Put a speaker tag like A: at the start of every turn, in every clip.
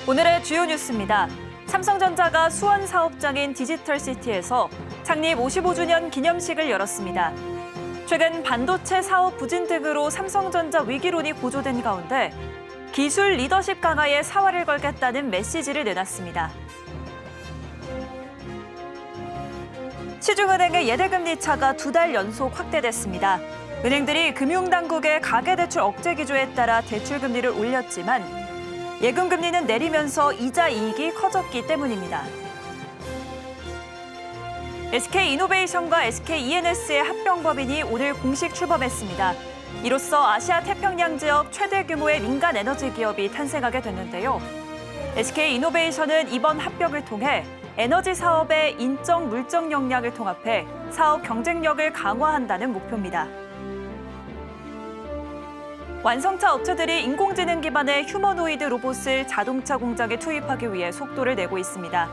A: 오늘의 주요 뉴스입니다. 삼성전자가 수원 사업장인 디지털시티에서 창립 55주년 기념식을 열었습니다. 최근 반도체 사업 부진 등으로 삼성전자 위기론이 고조된 가운데 기술 리더십 강화에 사활을 걸겠다는 메시지를 내놨습니다. 시중은행의 예대금리 차가 2달 연속 확대됐습니다. 은행들이 금융당국의 가계대출 억제 기조에 따라 대출금리를 올렸지만 예금금리는 내리면서 이자 이익이 커졌기 때문입니다. SK이노베이션과 SKENS의 합병법인이 오늘 공식 출범했습니다. 이로써 아시아 태평양 지역 최대 규모의 민간 에너지 기업이 탄생하게 됐는데요. SK이노베이션은 이번 합병을 통해 에너지 사업의 인적, 물적 역량을 통합해 사업 경쟁력을 강화한다는 목표입니다. 완성차 업체들이 인공지능 기반의 휴머노이드 로봇을 자동차 공장에 투입하기 위해 속도를 내고 있습니다.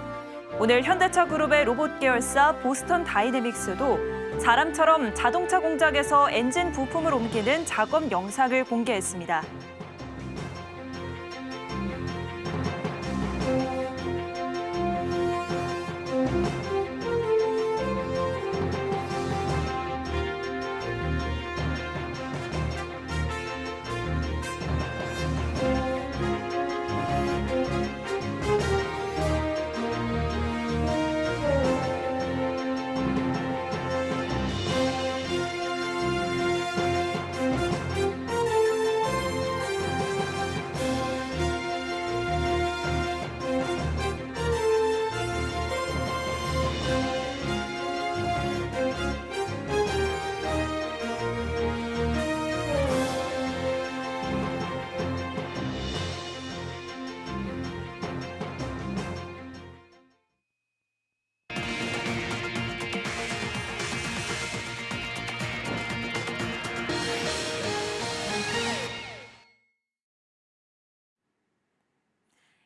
A: 오늘 현대차 그룹의 로봇 계열사 보스턴 다이내믹스도 사람처럼 자동차 공장에서 엔진 부품을 옮기는 작업 영상을 공개했습니다.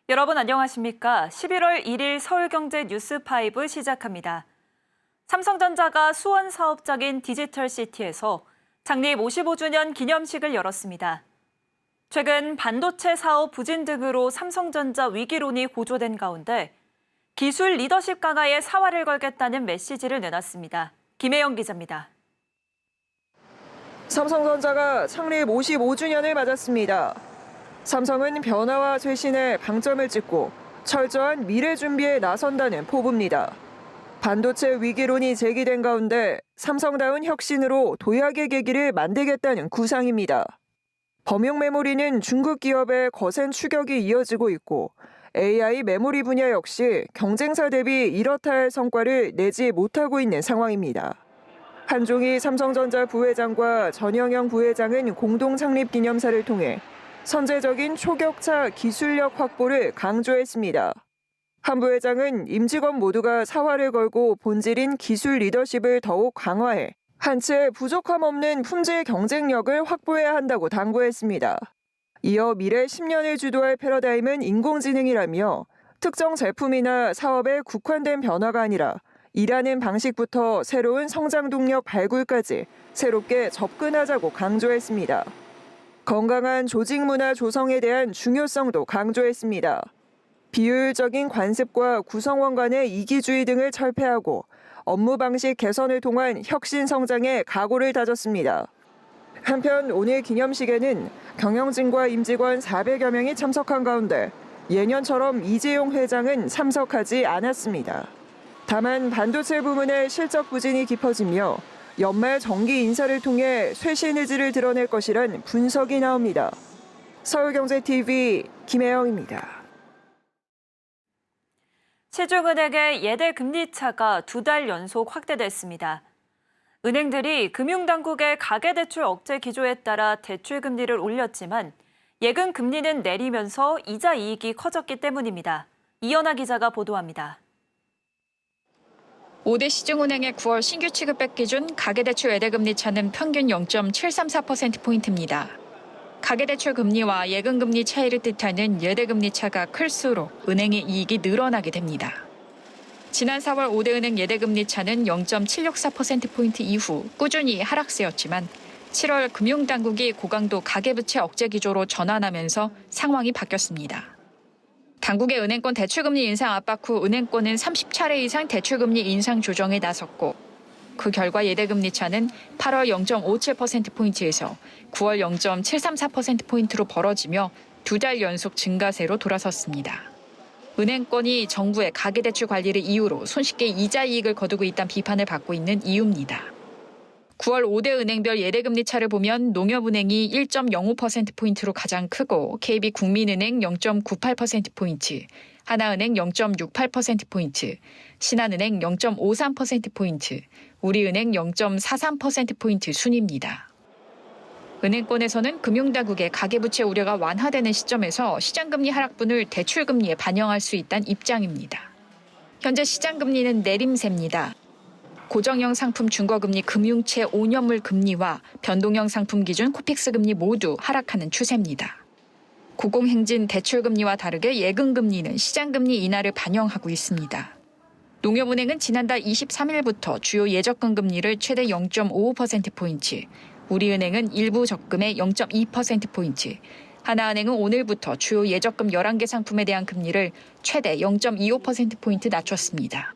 A: 여러분 안녕하십니까? 11월 1일 서울경제 뉴스5 시작합니다. 삼성전자가 수원 사업장인 디지털시티에서 창립 55주년 기념식을 열었습니다. 최근 반도체 사업 부진 등으로 삼성전자 위기론이 고조된 가운데 기술 리더십 강화에 사활을 걸겠다는 메시지를 내놨습니다. 김혜영 기자입니다.
B: 삼성전자가 창립 55주년을 맞았습니다. 삼성은 변화와 쇄신에 방점을 찍고 철저한 미래 준비에 나선다는 포부입니다. 반도체 위기론이 제기된 가운데 삼성다운 혁신으로 도약의 계기를 만들겠다는 구상입니다. 범용 메모리는 중국 기업의 거센 추격이 이어지고 있고 AI 메모리 분야 역시 경쟁사 대비 이렇다 할 성과를 내지 못하고 있는 상황입니다. 한종희 삼성전자 부회장과 전영영 부회장은 공동 창립 기념사를 통해 선제적인 초격차 기술력 확보를 강조했습니다. 한 부회장은 임직원 모두가 사활을 걸고 본질인 기술 리더십을 더욱 강화해 한 채 부족함 없는 품질 경쟁력을 확보해야 한다고 당부했습니다. 이어 미래 10년을 주도할 패러다임은 인공지능이라며 특정 제품이나 사업에 국한된 변화가 아니라 일하는 방식부터 새로운 성장 동력 발굴까지 새롭게 접근하자고 강조했습니다. 건강한 조직 문화 조성에 대한 중요성도 강조했습니다. 비효율적인 관습과 구성원 간의 이기주의 등을 철폐하고 업무 방식 개선을 통한 혁신 성장에 각오를 다졌습니다. 한편 오늘 기념식에는 경영진과 임직원 400여 명이 참석한 가운데 예년처럼 이재용 회장은 참석하지 않았습니다. 다만 반도체 부문의 실적 부진이 깊어지며 연말 정기 인사를 통해 쇄신 의지를 드러낼 것이란 분석이 나옵니다. 서울경제TV 김혜영입니다.
A: 시중은행의 예대금리 차가 2달 연속 확대됐습니다. 은행들이 금융당국의 가계대출 억제 기조에 따라 대출금리를 올렸지만 예금금리는 내리면서 이자 이익이 커졌기 때문입니다. 이연아 기자가 보도합니다.
C: 5대 시중은행의 9월 신규 취급액 기준 가계대출 예대금리 차는 평균 0.734%포인트입니다. 가계대출 금리와 예금금리 차이를 뜻하는 예대금리 차가 클수록 은행의 이익이 늘어나게 됩니다. 지난 4월 5대 은행 예대금리 차는 0.764%포인트 이후 꾸준히 하락세였지만 7월 금융당국이 고강도 가계부채 억제 기조로 전환하면서 상황이 바뀌었습니다. 당국의 은행권 대출금리 인상 압박 후 은행권은 30차례 이상 대출금리 인상 조정에 나섰고 그 결과 예대금리 차는 8월 0.57%포인트에서 9월 0.734%포인트로 벌어지며 2달 연속 증가세로 돌아섰습니다. 은행권이 정부의 가계대출 관리를 이유로 손쉽게 이자 이익을 거두고 있다는 비판을 받고 있는 이유입니다. 9월 5대 은행별 예대금리 차를 보면 농협은행이 1.05%포인트로 가장 크고 KB국민은행 0.98%포인트, 하나은행 0.68%포인트, 신한은행 0.53%포인트, 우리은행 0.43%포인트 순입니다. 은행권에서는 금융당국의 가계부채 우려가 완화되는 시점에서 시장금리 하락분을 대출금리에 반영할 수 있다는 입장입니다. 현재 시장금리는 내림세입니다. 고정형 상품 중거금리 금융채 5년물 금리와 변동형 상품 기준 코픽스 금리 모두 하락하는 추세입니다. 고공행진 대출금리와 다르게 예금금리는 시장금리 인하를 반영하고 있습니다. 농협은행은 지난달 23일부터 주요 예적금 금리를 최대 0.55%포인트, 우리은행은 일부 적금의 0.2%포인트, 하나은행은 오늘부터 주요 예적금 11개 상품에 대한 금리를 최대 0.25%포인트 낮췄습니다.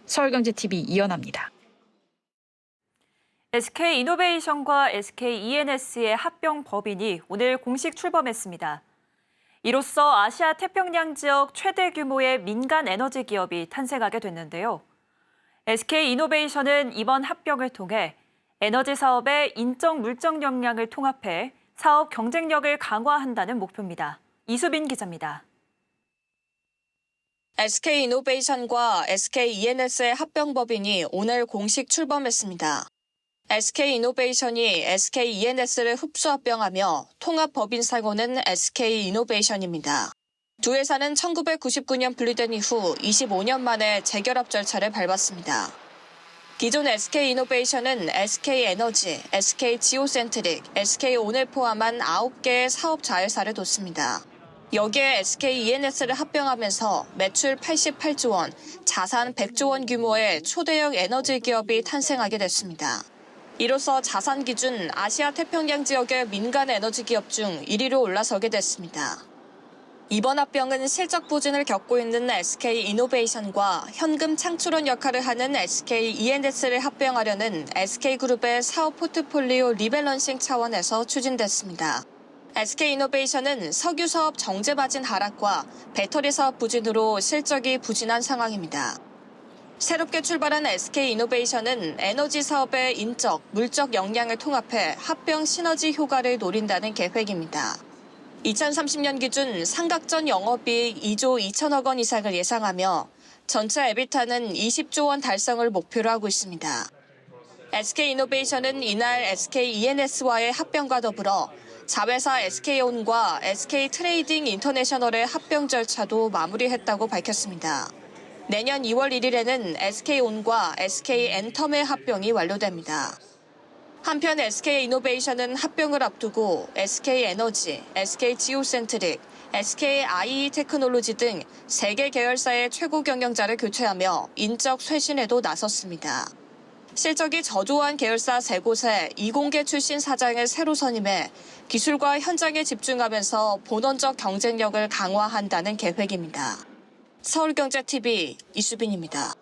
C: 서울경제TV 이연아입니다.
A: SK이노베이션과 SKENS의 합병 법인이 오늘 공식 출범했습니다. 이로써 아시아 태평양 지역 최대 규모의 민간 에너지 기업이 탄생하게 됐는데요. SK이노베이션은 이번 합병을 통해 에너지 사업의 인적 물적 역량을 통합해 사업 경쟁력을 강화한다는 목표입니다. 이수빈 기자입니다.
D: SK이노베이션과 SKENS의 합병법인이 오늘 공식 출범했습니다. SK이노베이션이 SKENS를 흡수 합병하며 통합법인사고는 SK이노베이션입니다. 두 회사는 1999년 분리된 이후 25년 만에 재결합 절차를 밟았습니다. 기존 SK이노베이션은 SK에너지, SK지오센트릭, SK온을 포함한 9개의 사업 자회사를 뒀습니다. 여기에 SKENS를 합병하면서 매출 88조 원, 자산 100조 원 규모의 초대형 에너지 기업이 탄생하게 됐습니다. 이로써 자산 기준 아시아 태평양 지역의 민간 에너지 기업 중 1위로 올라서게 됐습니다. 이번 합병은 실적 부진을 겪고 있는 SK이노베이션과 현금 창출원 역할을 하는 SKENS를 합병하려는 SK그룹의 사업 포트폴리오 리밸런싱 차원에서 추진됐습니다. SK이노베이션은 석유 사업 정제 마진 하락과 배터리 사업 부진으로 실적이 부진한 상황입니다. 새롭게 출발한 SK이노베이션은 에너지 사업의 인적, 물적 역량을 통합해 합병 시너지 효과를 노린다는 계획입니다. 2030년 기준 상각전 영업이익 2조 2천억 원 이상을 예상하며 전체 에비타는 20조 원 달성을 목표로 하고 있습니다. SK이노베이션은 이날 SKENS와의 합병과 더불어 자회사 SK온과 SK트레이딩 인터내셔널의 합병 절차도 마무리했다고 밝혔습니다. 내년 2월 1일에는 SK온과 SK엔텀의 합병이 완료됩니다. 한편 SK이노베이션은 합병을 앞두고 SK에너지, SK지오센트릭, SKIE테크놀로지 등 3개 계열사의 최고 경영자를 교체하며 인적 쇄신에도 나섰습니다. 실적이 저조한 계열사 3곳에 이공계 출신 사장을 새로 선임해 기술과 현장에 집중하면서 본원적 경쟁력을 강화한다는 계획입니다. 서울경제TV 이수빈입니다.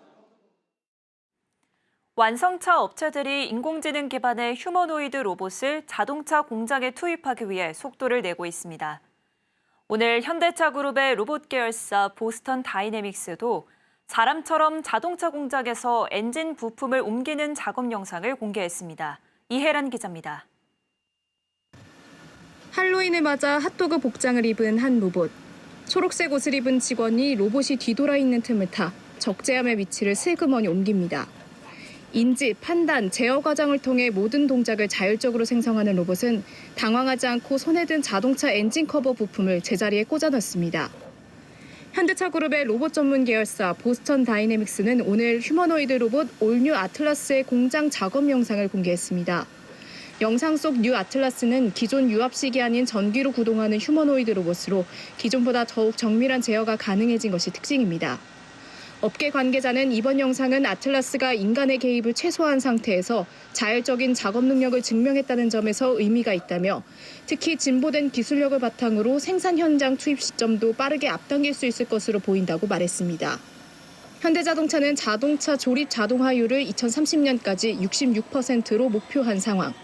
A: 완성차 업체들이 인공지능 기반의 휴머노이드 로봇을 자동차 공장에 투입하기 위해 속도를 내고 있습니다. 오늘 현대차 그룹의 로봇 계열사 보스턴 다이내믹스도 사람처럼 자동차 공장에서 엔진 부품을 옮기는 작업 영상을 공개했습니다. 이혜란 기자입니다.
E: 할로윈을 맞아 핫도그 복장을 입은 한 로봇. 초록색 옷을 입은 직원이 로봇이 뒤돌아 있는 틈을 타 적재함의 위치를 슬그머니 옮깁니다. 인지, 판단, 제어 과정을 통해 모든 동작을 자율적으로 생성하는 로봇은 당황하지 않고 손에 든 자동차 엔진 커버 부품을 제자리에 꽂아 넣습니다. 현대차 그룹의 로봇 전문 계열사 보스턴 다이내믹스는 오늘 휴머노이드 로봇 올뉴 아틀라스의 공장 작업 영상을 공개했습니다. 영상 속 뉴 아틀라스는 기존 유압식이 아닌 전기로 구동하는 휴머노이드 로봇으로 기존보다 더욱 정밀한 제어가 가능해진 것이 특징입니다. 업계 관계자는 이번 영상은 아틀라스가 인간의 개입을 최소화한 상태에서 자율적인 작업 능력을 증명했다는 점에서 의미가 있다며 특히 진보된 기술력을 바탕으로 생산 현장 투입 시점도 빠르게 앞당길 수 있을 것으로 보인다고 말했습니다. 현대자동차는 자동차 조립 자동화율을 2030년까지 66%로 목표한 상황.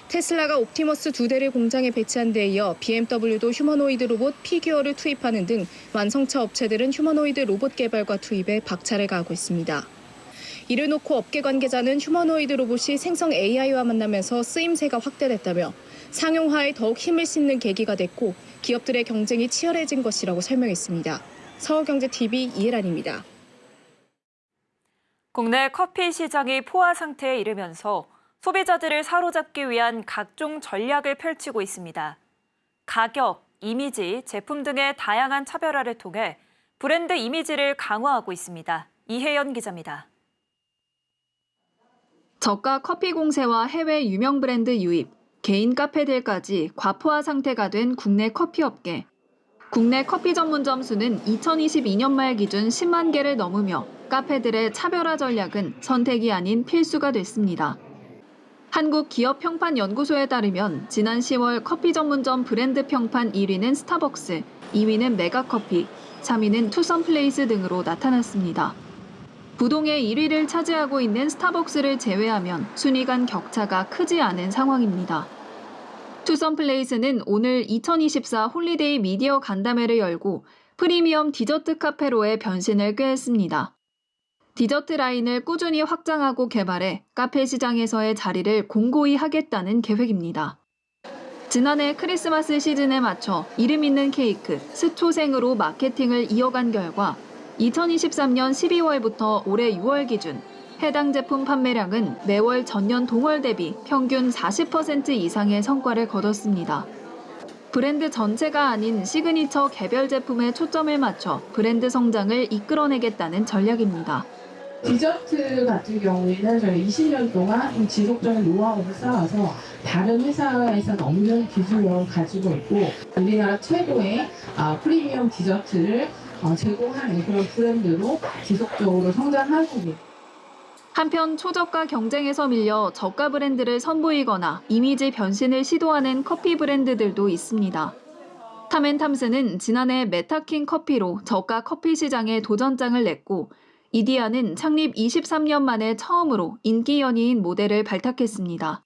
E: 테슬라가 옵티머스 2대를 공장에 배치한 데 이어 BMW도 휴머노이드 로봇 피규어를 투입하는 등 완성차 업체들은 휴머노이드 로봇 개발과 투입에 박차를 가하고 있습니다. 이를 놓고 업계 관계자는 휴머노이드 로봇이 생성 AI와 만나면서 쓰임새가 확대됐다며 상용화에 더욱 힘을 싣는 계기가 됐고 기업들의 경쟁이 치열해진 것이라고 설명했습니다. 서울경제TV 이혜란입니다.
A: 국내 커피 시장이 포화 상태에 이르면서 소비자들을 사로잡기 위한 각종 전략을 펼치고 있습니다. 가격, 이미지, 제품 등의 다양한 차별화를 통해 브랜드 이미지를 강화하고 있습니다. 이혜연 기자입니다.
F: 저가 커피 공세와 해외 유명 브랜드 유입, 개인 카페들까지 과포화 상태가 된 국내 커피 업계. 국내 커피 전문점 수는 2022년 말 기준 10만 개를 넘으며 카페들의 차별화 전략은 선택이 아닌 필수가 됐습니다. 한국기업평판연구소에 따르면 지난 10월 커피 전문점 브랜드 평판 1위는 스타벅스, 2위는 메가커피, 3위는 투썸플레이스 등으로 나타났습니다. 부동의 1위를 차지하고 있는 스타벅스를 제외하면 순위 간 격차가 크지 않은 상황입니다. 투썸플레이스는 오늘 2024 홀리데이 미디어 간담회를 열고 프리미엄 디저트 카페로의 변신을 꾀했습니다. 디저트 라인을 꾸준히 확장하고 개발해 카페 시장에서의 자리를 공고히 하겠다는 계획입니다. 지난해 크리스마스 시즌에 맞춰 이름 있는 케이크, 스초생으로 마케팅을 이어간 결과 2023년 12월부터 올해 6월 기준 해당 제품 판매량은 매월 전년 동월 대비 평균 40% 이상의 성과를 거뒀습니다. 브랜드 전체가 아닌 시그니처 개별 제품에 초점을 맞춰 브랜드 성장을 이끌어내겠다는 전략입니다.
G: 디저트 같은 경우에는 저희 20년 동안 좀 지속적인 노하우를 쌓아서 다른 회사에서는 없는 기술력을 가지고 있고 우리나라 최고의 프리미엄 디저트를 제공하는 그런 브랜드로 지속적으로 성장하고 있습니다.
F: 한편 초저가 경쟁에서 밀려 저가 브랜드를 선보이거나 이미지 변신을 시도하는 커피 브랜드들도 있습니다. 탐앤탐스는 지난해 메타킹 커피로 저가 커피 시장에 도전장을 냈고 이디야는 창립 23년 만에 처음으로 인기 연예인 모델을 발탁했습니다.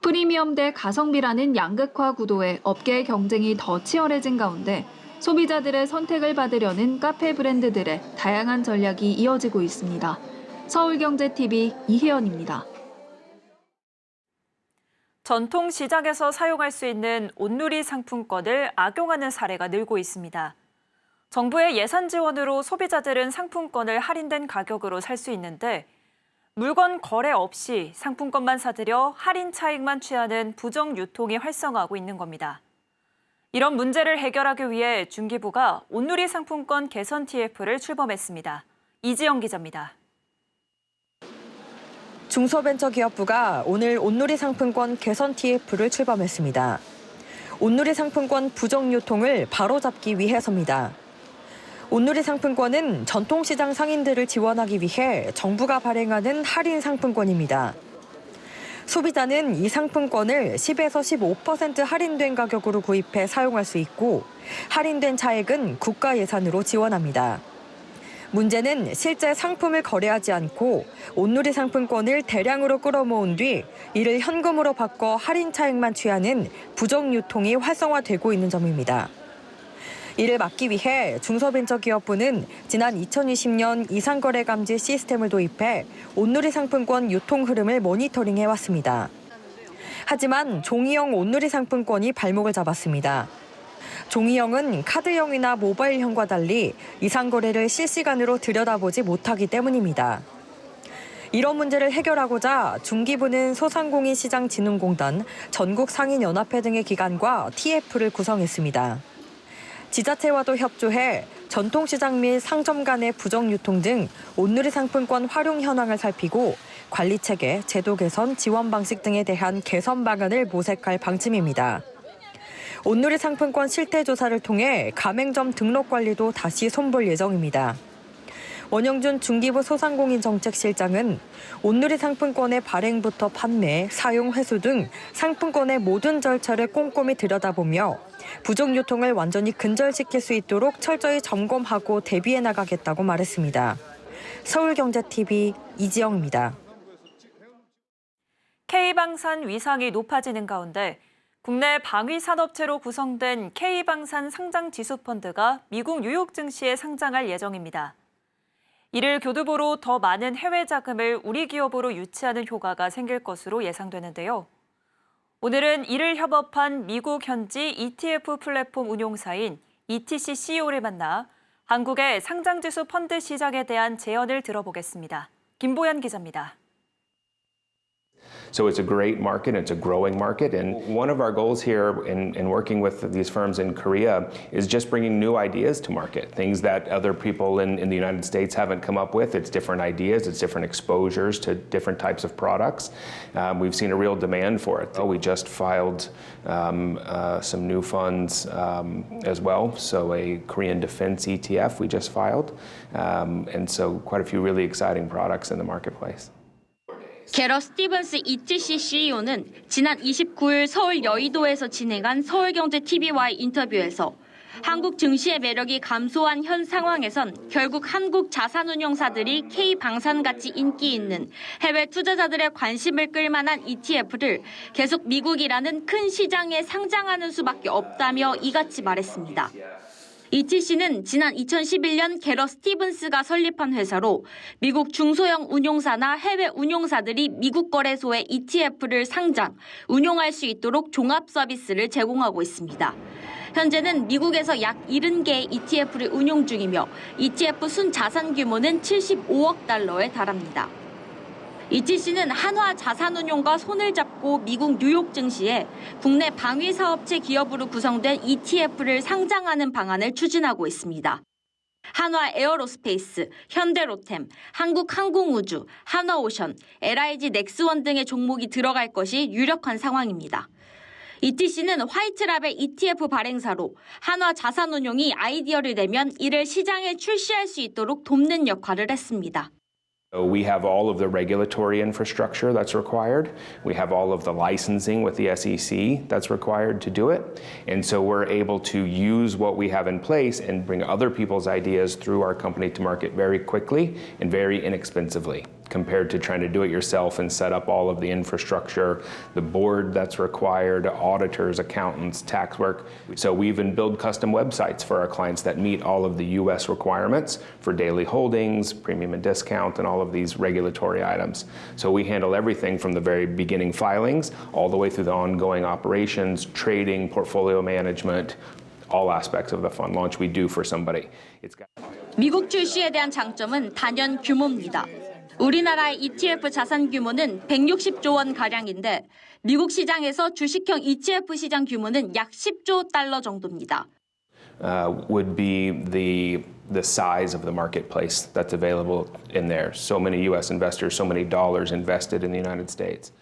F: 프리미엄 대 가성비라는 양극화 구도에 업계의 경쟁이 더 치열해진 가운데 소비자들의 선택을 받으려는 카페 브랜드들의 다양한 전략이 이어지고 있습니다. 서울경제TV 이혜연입니다.
A: 전통 시장에서 사용할 수 있는 온누리 상품권을 악용하는 사례가 늘고 있습니다. 정부의 예산 지원으로 소비자들은 상품권을 할인된 가격으로 살 수 있는데 물건 거래 없이 상품권만 사들여 할인 차익만 취하는 부정 유통이 활성화하고 있는 겁니다. 이런 문제를 해결하기 위해 중기부가 온누리 상품권 개선 TF를 출범했습니다. 이지영 기자입니다.
H: 중소벤처기업부가 오늘 온누리 상품권 개선 TF를 출범했습니다. 온누리 상품권 부정 유통을 바로잡기 위해서입니다. 온누리 상품권은 전통시장 상인들을 지원하기 위해 정부가 발행하는 할인 상품권입니다. 소비자는 이 상품권을 10에서 15% 할인된 가격으로 구입해 사용할 수 있고 할인된 차액은 국가 예산으로 지원합니다. 문제는 실제 상품을 거래하지 않고 온누리 상품권을 대량으로 끌어모은 뒤 이를 현금으로 바꿔 할인 차익만 취하는 부정 유통이 활성화되고 있는 점입니다. 이를 막기 위해 중소벤처기업부는 지난 2020년 이상거래 감지 시스템을 도입해 온누리 상품권 유통 흐름을 모니터링해왔습니다. 하지만 종이형 온누리 상품권이 발목을 잡았습니다. 종이형은 카드형이나 모바일형과 달리 이상거래를 실시간으로 들여다보지 못하기 때문입니다. 이런 문제를 해결하고자 중기부는 소상공인시장진흥공단, 전국상인연합회 등의 기관과 TF를 구성했습니다. 지자체와도 협조해 전통시장 및 상점 간의 부정유통 등 온누리 상품권 활용 현황을 살피고 관리체계, 제도 개선, 지원 방식 등에 대한 개선 방안을 모색할 방침입니다. 온누리 상품권 실태 조사를 통해 가맹점 등록 관리도 다시 손볼 예정입니다. 원영준 중기부 소상공인정책실장은 온누리 상품권의 발행부터 판매, 사용 회수 등 상품권의 모든 절차를 꼼꼼히 들여다보며 부정 유통을 완전히 근절시킬 수 있도록 철저히 점검하고 대비해 나가겠다고 말했습니다. 서울경제TV 이지영입니다.
A: K방산 위상이 높아지는 가운데 국내 방위산업체로 구성된 K방산 상장지수펀드가 미국 뉴욕 증시에 상장할 예정입니다. 이를 교두보로 더 많은 해외 자금을 우리 기업으로 유치하는 효과가 생길 것으로 예상되는데요. 오늘은 이를 협업한 미국 현지 ETF 플랫폼 운용사인 ETC CEO를 만나 한국의 상장지수 펀드 시장에 대한 제언을 들어보겠습니다. 김보연 기자입니다.
I: So it's a great market, it's a growing market, and one of our goals here in working with these firms in Korea is just bringing new ideas to market, things that other people in the United States haven't come up with. It's different ideas, it's different exposures to different types of products. We've seen a real demand for it. We just filed some new funds as well, so a Korean defense ETF we just filed, and so quite a few really exciting products in the marketplace.
J: 게러 스티븐스 ETC CEO는 지난 29일 서울 여의도에서 진행한 서울경제TV와의 인터뷰에서 한국 증시의 매력이 감소한 현 상황에선 결국 한국 자산운용사들이 K방산같이 인기 있는 해외 투자자들의 관심을 끌만한 ETF를 계속 미국이라는 큰 시장에 상장하는 수밖에 없다며 이같이 말했습니다. ETC는 지난 2011년 게러 스티븐스가 설립한 회사로 미국 중소형 운용사나 해외 운용사들이 미국 거래소에 ETF를 상장, 운용할 수 있도록 종합 서비스를 제공하고 있습니다. 현재는 미국에서 약 70개의 ETF를 운용 중이며 ETF 순 자산 규모는 75억 달러에 달합니다. ETC는 한화 자산운용과 손을 잡고 미국 뉴욕 증시에 국내 방위사업체 기업으로 구성된 ETF를 상장하는 방안을 추진하고 있습니다. 한화 에어로스페이스, 현대로템, 한국항공우주, 한화오션, LIG 넥스원 등의 종목이 들어갈 것이 유력한 상황입니다. ETC는 화이트라벨 ETF 발행사로 한화 자산운용이 아이디어를 내면 이를 시장에 출시할 수 있도록 돕는 역할을 했습니다.
I: We have all of the regulatory infrastructure that's required. We have all of the licensing with the SEC that's required to do it. And so we're able to use what we have in place and bring other people's ideas through our company to market very quickly and very inexpensively, compared to trying to do it yourself and set up all of the infrastructure, the board that's required, auditors, accountants, tax work. So we even build custom websites for our clients that meet all of the US requirements for daily holdings, premium and discount, and all of these regulatory items. So we handle everything from the very beginning filings all the way through the ongoing operations, trading, portfolio management, all aspects of the fund launch we do for somebody.
J: 미국 출시에 대한 장점은 단연 규모입니다. 우리나라의 ETF 자산 규모는 160조 원 가량인데 미국 시장에서 주식형 ETF 시장 규모는 약 10조 달러 정도입니다.
I: Would be the size of the marketplace that's available in there. So many U.S. investors, so many dollars invested in the United States.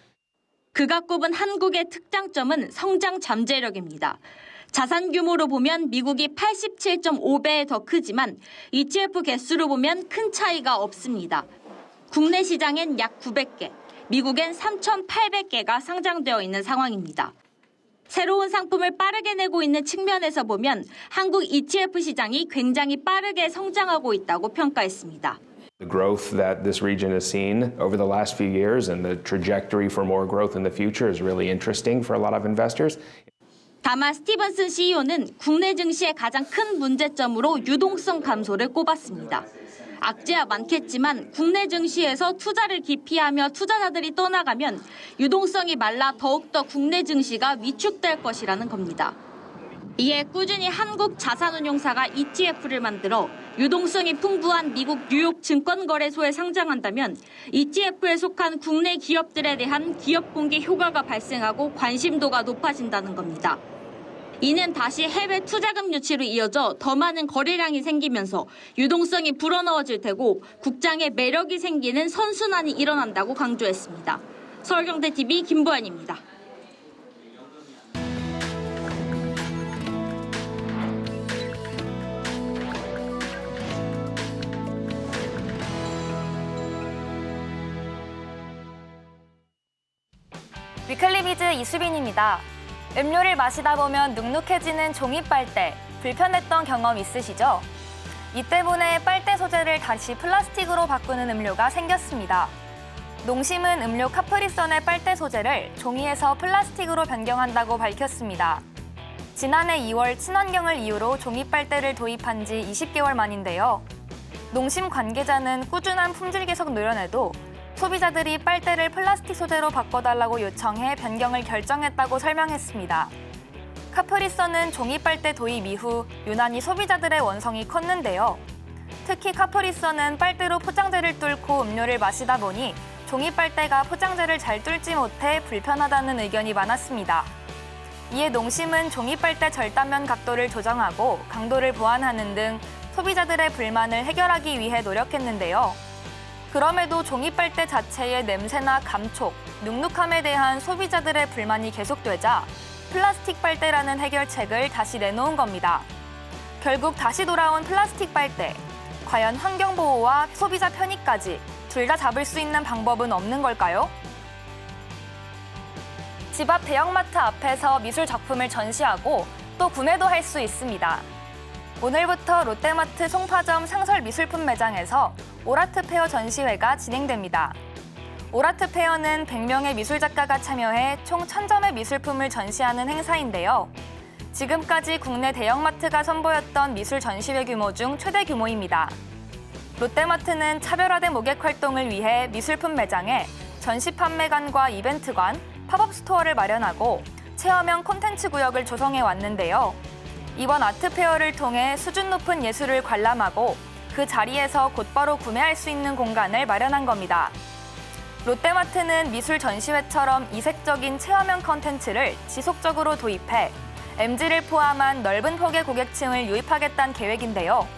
J: 그가 꼽은 한국의 특장점은 성장 잠재력입니다. 자산 규모로 보면 미국이 87.5배에 더 크지만 ETF 개수로 보면 큰 차이가 없습니다. 국내 시장엔 약 900개, 미국엔 3,800개가 상장되어 있는 상황입니다. 새로운 상품을 빠르게 내고 있는 측면에서 보면 한국 ETF 시장이 굉장히 빠르게 성장하고 있다고 평가했습니다.
I: The growth that this region has seen over the last few years and the trajectory for more growth in the future is really interesting for a lot of investors.
J: 다만 스티븐슨 CEO는 국내 증시의 가장 큰 문제점으로 유동성 감소를 꼽았습니다. 악재야 많겠지만 국내 증시에서 투자를 기피하며 투자자들이 떠나가면 유동성이 말라 더욱더 국내 증시가 위축될 것이라는 겁니다. 이에 꾸준히 한국 자산운용사가 ETF를 만들어 유동성이 풍부한 미국 뉴욕 증권거래소에 상장한다면 ETF에 속한 국내 기업들에 대한 기업 공개 효과가 발생하고 관심도가 높아진다는 겁니다. 이는 다시 해외 투자금 유치로 이어져 더 많은 거래량이 생기면서 유동성이 불어넣어질 테고 국장의 매력이 생기는 선순환이 일어난다고 강조했습니다. 서울경제TV 김보연입니다.
K: 위클리비즈 이수빈입니다. 음료를 마시다 보면 눅눅해지는 종이 빨대, 불편했던 경험 있으시죠? 이 때문에 빨대 소재를 다시 플라스틱으로 바꾸는 음료가 생겼습니다. 농심은 음료 카프리선의 빨대 소재를 종이에서 플라스틱으로 변경한다고 밝혔습니다. 지난해 2월 친환경을 이유로 종이 빨대를 도입한 지 20개월 만인데요. 농심 관계자는 꾸준한 품질 개선 노련에도 소비자들이 빨대를 플라스틱 소재로 바꿔달라고 요청해 변경을 결정했다고 설명했습니다. 카프리선은 종이 빨대 도입 이후 유난히 소비자들의 원성이 컸는데요. 특히 카프리선은 빨대로 포장재를 뚫고 음료를 마시다 보니 종이 빨대가 포장재를 잘 뚫지 못해 불편하다는 의견이 많았습니다. 이에 농심은 종이 빨대 절단면 각도를 조정하고 강도를 보완하는 등 소비자들의 불만을 해결하기 위해 노력했는데요. 그럼에도 종이 빨대 자체의 냄새나 감촉, 눅눅함에 대한 소비자들의 불만이 계속되자 플라스틱 빨대라는 해결책을 다시 내놓은 겁니다. 결국 다시 돌아온 플라스틱 빨대. 과연 환경보호와 소비자 편의까지 둘 다 잡을 수 있는 방법은 없는 걸까요? 집 앞 대형마트 앞에서 미술 작품을 전시하고 또 구매도 할 수 있습니다. 오늘부터 롯데마트 송파점 상설 미술품 매장에서 올아트 페어 전시회가 진행됩니다. 올아트 페어는 100명의 미술작가가 참여해 총 1000점의 미술품을 전시하는 행사인데요. 지금까지 국내 대형마트가 선보였던 미술 전시회 규모 중 최대 규모입니다. 롯데마트는 차별화된 모객 활동을 위해 미술품 매장에 전시 판매관과 이벤트관, 팝업 스토어를 마련하고 체험형 콘텐츠 구역을 조성해 왔는데요. 이번 아트페어를 통해 수준 높은 예술을 관람하고 그 자리에서 곧바로 구매할 수 있는 공간을 마련한 겁니다. 롯데마트는 미술 전시회처럼 이색적인 체험형 콘텐츠를 지속적으로 도입해 MZ를 포함한 넓은 폭의 고객층을 유입하겠다는 계획인데요.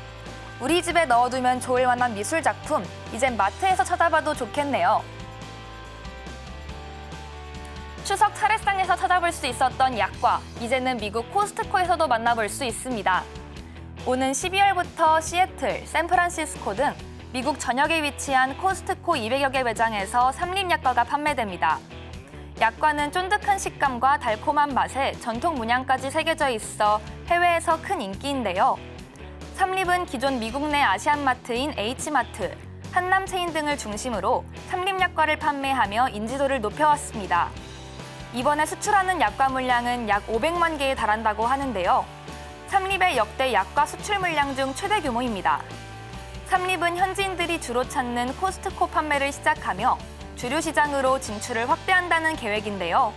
K: 우리 집에 넣어두면 좋을 만한 미술 작품, 이젠 마트에서 찾아봐도 좋겠네요. 추석 차례상에서 찾아볼 수 있었던 약과 이제는 미국 코스트코에서도 만나볼 수 있습니다. 오는 12월부터 시애틀, 샌프란시스코 등 미국 전역에 위치한 코스트코 200여 개 매장에서 삼립약과가 판매됩니다. 약과는 쫀득한 식감과 달콤한 맛에 전통 문양까지 새겨져 있어 해외에서 큰 인기인데요. 삼립은 기존 미국 내 아시안마트인 H마트, 한남체인 등을 중심으로 삼립약과를 판매하며 인지도를 높여왔습니다. 이번에 수출하는 약과 물량은 약 500만 개에 달한다고 하는데요. 삼립의 역대 약과 수출 물량 중 최대 규모입니다. 삼립은 현지인들이 주로 찾는 코스트코 판매를 시작하며 주류 시장으로 진출을 확대한다는 계획인데요.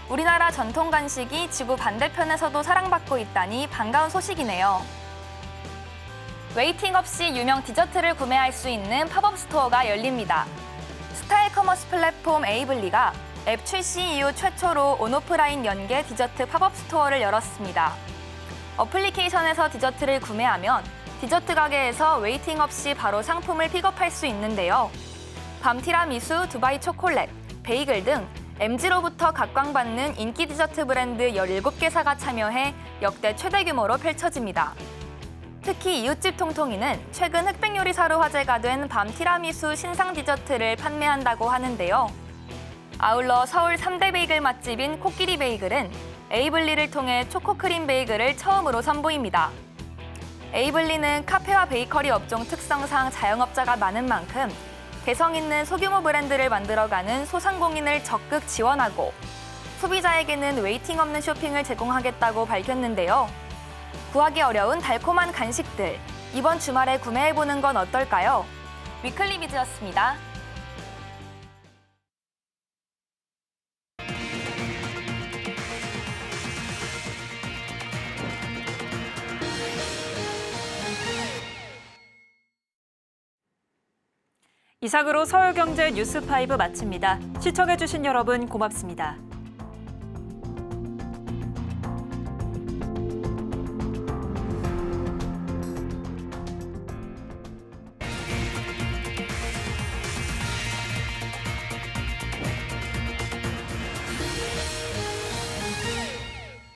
K: 우리나라 전통 간식이 지구 반대편에서도 사랑받고 있다니 반가운 소식이네요. 웨이팅 없이 유명 디저트를 구매할 수 있는 팝업 스토어가 열립니다. 스타일 커머스 플랫폼 에이블리가 앱 출시 이후 최초로 온오프라인 연계 디저트 팝업 스토어를 열었습니다. 어플리케이션에서 디저트를 구매하면 디저트 가게에서 웨이팅 없이 바로 상품을 픽업할 수 있는데요. 밤티라미수, 두바이 초콜릿, 베이글 등 MG로부터 각광받는 인기 디저트 브랜드 17개사가 참여해 역대 최대 규모로 펼쳐집니다. 특히 이웃집 통통이는 최근 흑백 요리사로 화제가 된 밤티라미수 신상 디저트를 판매한다고 하는데요. 아울러 서울 3대 베이글 맛집인 코끼리 베이글은 에이블리를 통해 초코크림 베이글을 처음으로 선보입니다. 에이블리는 카페와 베이커리 업종 특성상 자영업자가 많은 만큼 개성 있는 소규모 브랜드를 만들어가는 소상공인을 적극 지원하고 소비자에게는 웨이팅 없는 쇼핑을 제공하겠다고 밝혔는데요. 구하기 어려운 달콤한 간식들, 이번 주말에 구매해보는 건 어떨까요? 위클리비즈였습니다.
A: 이상으로 서울경제 뉴스5 마칩니다. 시청해주신 여러분 고맙습니다.